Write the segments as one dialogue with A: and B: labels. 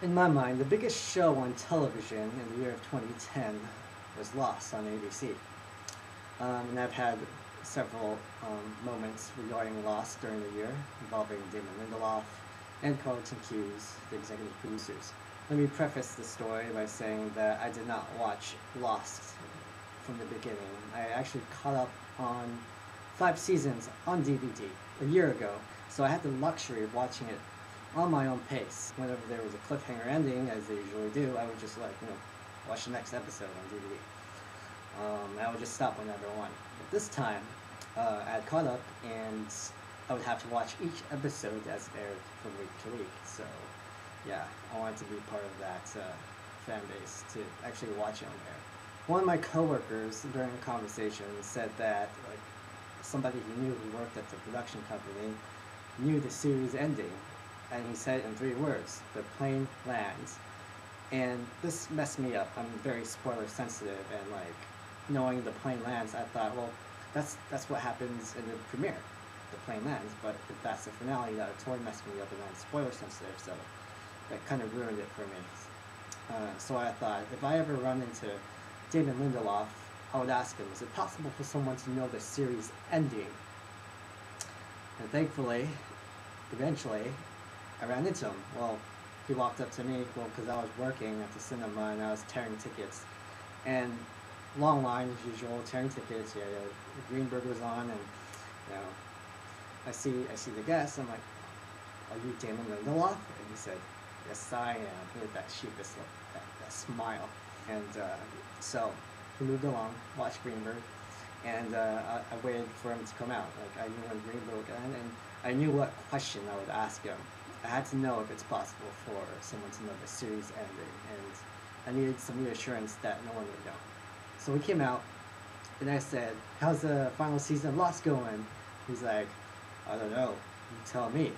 A: In my mind, the biggest show on television in the year of 2010 was Lost on ABC. And I've had several moments regarding Lost during the year involving Damon Lindelof and Carlton Cuse, the executive producers. Let me preface the story by saying that I did not watch Lost from the beginning. I actually caught up on 5 seasons on DVD a year ago, so I had the luxury of watching it on my own pace. Whenever there was a cliffhanger ending, as they usually do, I would just watch the next episode on DVD. I would just stop whenever I wanted. But this time, I had caught up, and I would have to watch each episode as it aired from week to week. So, yeah, I wanted to be part of that fan base to actually watch it on air. One of my coworkers during a conversation said that somebody he knew who worked at the production company knew the series ending, and he said in 3 words: "The plane lands." And this messed me up. I'm very spoiler sensitive, and knowing the plane lands, I thought, well, that's what happens in the premiere. The plane lands, but if that's the finale, that would totally mess me up, and I'm spoiler sensitive, so that kind of ruined it for me. So I thought, if I ever run into Damon Lindelof, I would ask him, is it possible for someone to know the series ending? And thankfully, eventually, I ran into him. Well, he walked up to me, because I was working at the cinema and I was tearing tickets. And long line as usual, tearing tickets. Yeah, Greenberg was on, and I see the guest. I'm like, "Are you Damon Lindelof?" And he said, "Yes, I am." He had that sheepish look, that smile. And so he moved along, watched Greenberg, and I waited for him to come out. I knew when Greenberg would end, and I knew what question I would ask him. I had to know if it's possible for someone to know the series ending, and I needed some reassurance that no one would know. So we came out, and I said, "How's the final season of Lost going?" He's like, "I don't know, you tell me."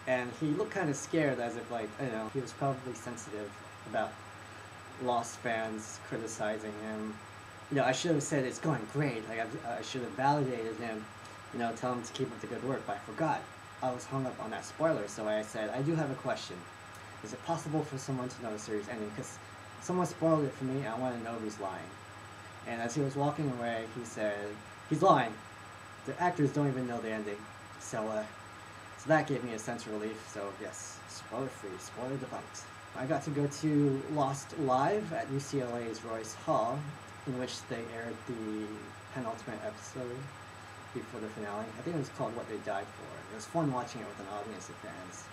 A: And he looked kind of scared, as if he was probably sensitive about Lost fans criticizing him. I should have said it's going great. I should have validated him, tell him to keep up the good work, but I forgot. I was hung up on that spoiler, so I said, "I do have a question. Is it possible for someone to know the series ending? Because someone spoiled it for me, and I want to know who's lying." And as he was walking away, he said, "He's lying. The actors don't even know the ending." So that gave me a sense of relief. So yes, spoiler free, spoiler debunked. I got to go to Lost Live at UCLA's Royce Hall, in which they aired the penultimate episode before the finale. I think it was called What They Died For. It was fun watching it with an audience of fans.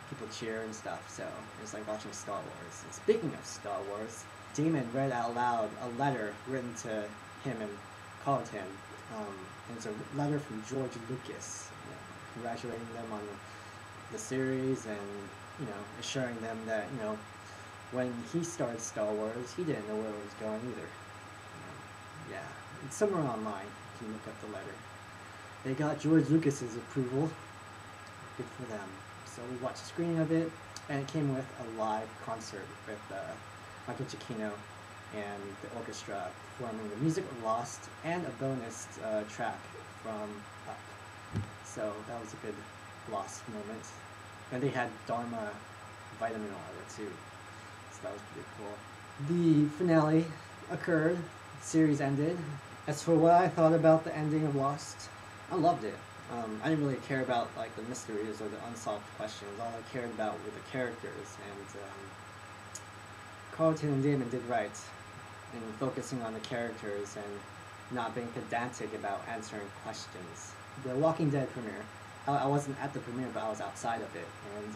A: People cheer and stuff, so it was like watching Star Wars. And speaking of Star Wars, Damon read out loud a letter written to him and Carlton. And it's a letter from George Lucas, congratulating them on the series, and assuring them that when he started Star Wars, he didn't know where it was going either. Yeah, it's somewhere online. You can look up the letter. They got George Lucas's approval. Good for them. So we watched a screening of it, and it came with a live concert with Michael Giacchino and the orchestra performing the music of Lost and a bonus track from Up. So that was a good Lost moment. And they had Dharma vitamin water too, so that was pretty cool. The finale occurred, the series ended. As for what I thought about the ending of Lost, I loved it. I didn't really care about the mysteries or the unsolved questions. All I cared about were the characters, and Carlton and Damon did right in focusing on the characters and not being pedantic about answering questions. The Walking Dead premiere, I wasn't at the premiere, but I was outside of it, and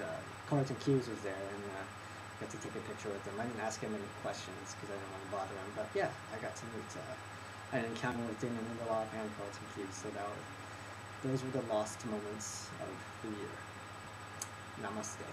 A: Carlton Cuse was there, and got to take a picture with him. I didn't ask him any questions because I didn't want to bother him, but yeah, I got to meet an encounter with Damon Lindelof and Carlton Cuse, so those were the Lost moments of the year. Namaste.